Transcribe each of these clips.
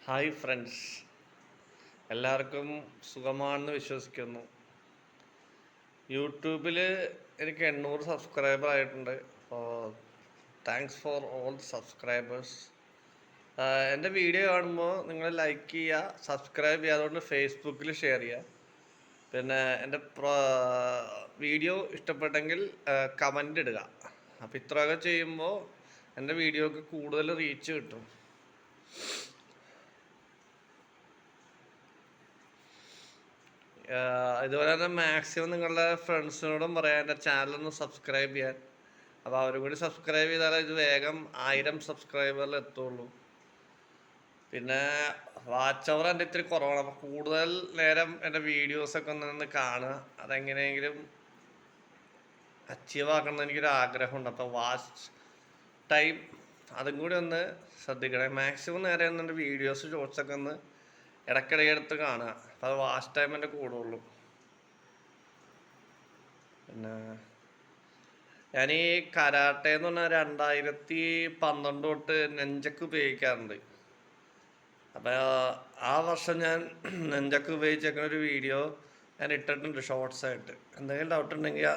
Hi friends, എല്ലാവർക്കും സുഖമാണെന്ന് വിശ്വസിക്കുന്നു. യൂട്യൂബിൽ എനിക്ക് 800 സബ്സ്ക്രൈബർ ആയിട്ടുണ്ട്. അപ്പോൾ താങ്ക്സ് ഫോർ ഓൾ സബ്സ്ക്രൈബേഴ്സ്. എൻ്റെ വീഡിയോ കാണുമ്പോൾ നിങ്ങൾ ലൈക്ക് ചെയ്യുക, സബ്സ്ക്രൈബ് ചെയ്യുക, അതുകൊണ്ട് ഫേസ്ബുക്കിൽ ഷെയർ ചെയ്യുക. പിന്നെ എൻ്റെ വീഡിയോ ഇഷ്ടപ്പെട്ടെങ്കിൽ കമൻ്റ് ഇടുക. അപ്പോൾ ഇത്രയൊക്കെ ചെയ്യുമ്പോൾ എൻ്റെ വീഡിയോക്ക് കൂടുതൽ റീച്ച് കിട്ടും. ഇതുപോലെ തന്നെ മാക്സിമം നിങ്ങളുടെ ഫ്രണ്ട്സിനോടും പറയാം എൻ്റെ ചാനലൊന്ന് സബ്സ്ക്രൈബ് ചെയ്യാൻ. അപ്പോൾ അവരും കൂടി സബ്സ്ക്രൈബ് ചെയ്താലേ ഇത് വേഗം 1000 സബ്സ്ക്രൈബറിൽ എത്തുള്ളൂ. പിന്നെ വാച്ച് അവർ എൻ്റെ ഇത്തിരി കുറവാണ്. അപ്പോൾ കൂടുതൽ നേരം എൻ്റെ വീഡിയോസൊക്കെ ഒന്ന് കാണുക. അതെങ്ങനെയെങ്കിലും അച്ചീവ് ആക്കണമെന്ന് എനിക്കൊരു ആഗ്രഹമുണ്ട്. അപ്പോൾ വാച്ച് ടൈം അതും കൂടി ഒന്ന് ശ്രദ്ധിക്കണേ. മാക്സിമം നേരെ ഒന്ന് എൻ്റെ വീഡിയോസ് ഷോർട്സൊക്കെ ഒന്ന് ഇടയ്ക്കിടയ്ക്ക് എടുത്ത് കാണുക. അപ്പോൾ അത് വാച്ച് ടൈം എൻ്റെ കൂടുള്ളൂ. പിന്നെ ഞാൻ ഈ കരാട്ടെ എന്ന് പറഞ്ഞാൽ 2012 തൊട്ട് നെഞ്ചക്ക് ഉപയോഗിക്കാറുണ്ട്. അപ്പോൾ ആ വർഷം ഞാൻ നെഞ്ചക്ക് ഉപയോഗിച്ചേക്കുന്ന ഒരു വീഡിയോ ഞാൻ ഇട്ടിട്ടുണ്ട് ഷോർട്സ് ആയിട്ട്. എന്തെങ്കിലും ഡൗട്ട് ഉണ്ടെങ്കിൽ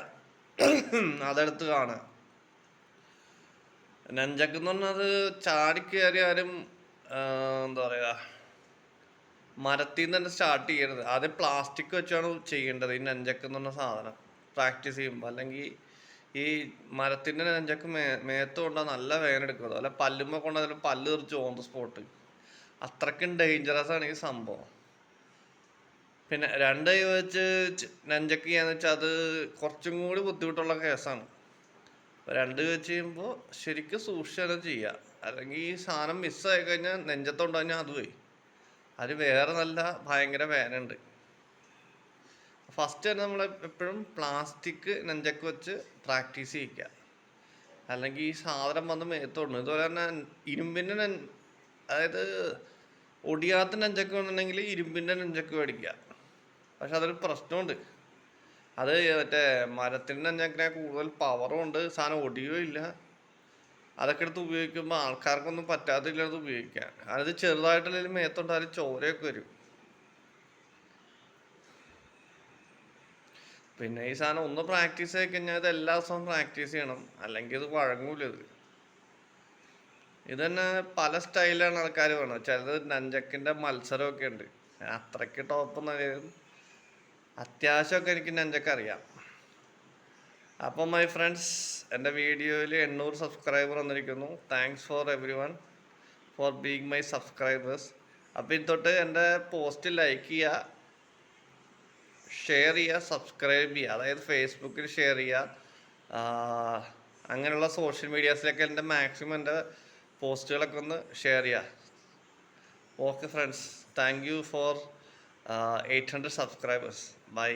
അതെടുത്ത് കാണുക. നെഞ്ചക്ക് എന്ന് പറഞ്ഞത് ചാടിക്കയറി ആരും എന്താ പറയുക, മരത്തിൽ നിന്ന് തന്നെ സ്റ്റാർട്ട് ചെയ്യരുത്. ആദ്യം പ്ലാസ്റ്റിക് വെച്ചാണ് ചെയ്യേണ്ടത് ഈ നെഞ്ചക്ക് എന്ന് പറഞ്ഞ സാധനം പ്രാക്ടീസ് ചെയ്യുമ്പോൾ. അല്ലെങ്കിൽ ഈ മരത്തിൻ്റെ നെഞ്ചക്ക് മേത്ത് കൊണ്ടാൽ നല്ല വേദന എടുക്കും. അതുപോലെ പല്ലുമ്പോൾ കൊണ്ടാൽ പല്ല് തെറിച്ച് ഓൺ ദ സ്പോട്ട്. അത്രയ്ക്കും ഡേഞ്ചറസ് ആണ് ഈ സംഭവം. പിന്നെ 2 കൈ വെച്ച് നെഞ്ചക്ക് ചെയ്യാന്ന് വെച്ചാൽ അത് കുറച്ചും കൂടി ബുദ്ധിമുട്ടുള്ള കേസാണ്. അപ്പോൾ 2 കൈ വെച്ച് ചെയ്യുമ്പോൾ ശരിക്കും സൂക്ഷിച്ചാലും ചെയ്യുക. അല്ലെങ്കിൽ ഈ സാധനം മിസ്സായി കഴിഞ്ഞാൽ നെഞ്ചത്തോണ്ട് കഴിഞ്ഞാൽ അത് പോയി. അത് വേറെ നല്ല ഭയങ്കര വേദനയുണ്ട്. ഫസ്റ്റ് തന്നെ നമ്മൾ എപ്പോഴും പ്ലാസ്റ്റിക് നെഞ്ചക്ക് വെച്ച് പ്രാക്ടീസ് ചെയ്യിക്കുക. അല്ലെങ്കിൽ ഈ സാധനം വന്ന് മേത്തോണ്ട്. ഇതുപോലെ തന്നെ ഇരുമ്പിൻ്റെ അതായത് ഒടിയാത്ത നെഞ്ചക്ക് വന്നിട്ടുണ്ടെങ്കിൽ ഇരുമ്പിൻ്റെ നെഞ്ചക്ക് മേടിക്കുക. പക്ഷെ അതൊരു പ്രശ്നമുണ്ട്. അത് മറ്റേ മരത്തിൻ്റെ നെഞ്ചക്കിനെ കൂടുതൽ പവറും ഉണ്ട്, സാധനം ഒടിയോ ഇല്ല. അതൊക്കെ എടുത്ത് ഉപയോഗിക്കുമ്പോൾ ആൾക്കാർക്കൊന്നും പറ്റാത്തില്ലത് ഉപയോഗിക്കാൻ. അത് ചെറുതായിട്ടുള്ള മേത്തുണ്ടായാലും ചോരയൊക്കെ വരും. പിന്നെ ഈ സാധനം ഒന്ന് പ്രാക്ടീസ് ആയി കഴിഞ്ഞാൽ ഇത് എല്ലാ ദിവസവും പ്രാക്ടീസ് ചെയ്യണം, അല്ലെങ്കിൽ ഇത് വഴങ്ങൂല. ഇത് തന്നെ പല സ്റ്റൈലാണ് ആൾക്കാർ വേണം. ചിലത് നെഞ്ചക്കിൻ്റെ മത്സരമൊക്കെ ഉണ്ട്. അത്രയ്ക്ക് ടോപ്പ് അത്യാവശ്യമൊക്കെ എനിക്ക് നെഞ്ചക്ക് അറിയാം. അപ്പം മൈ ഫ്രണ്ട്സ്, എൻ്റെ വീഡിയോയിൽ 800 സബ്സ്ക്രൈബർ വന്നിരിക്കുന്നു. Thanks for every one for being my subscribers. അപ്പോൾ ഇത് തൊട്ട് എൻ്റെ പോസ്റ്റ് ലൈക്ക് ചെയ്യുക, ഷെയർ ചെയ്യുക, സബ്സ്ക്രൈബ് ചെയ്യുക. അതായത് ഫേസ്ബുക്കിൽ ഷെയർ ചെയ്യുക, അങ്ങനെയുള്ള സോഷ്യൽ മീഡിയാസിലൊക്കെ എൻ്റെ മാക്സിമം എൻ്റെ പോസ്റ്റുകളൊക്കെ ഒന്ന് ഷെയർ ചെയ്യുക. Okay friends, thank you for 800 subscribers. By.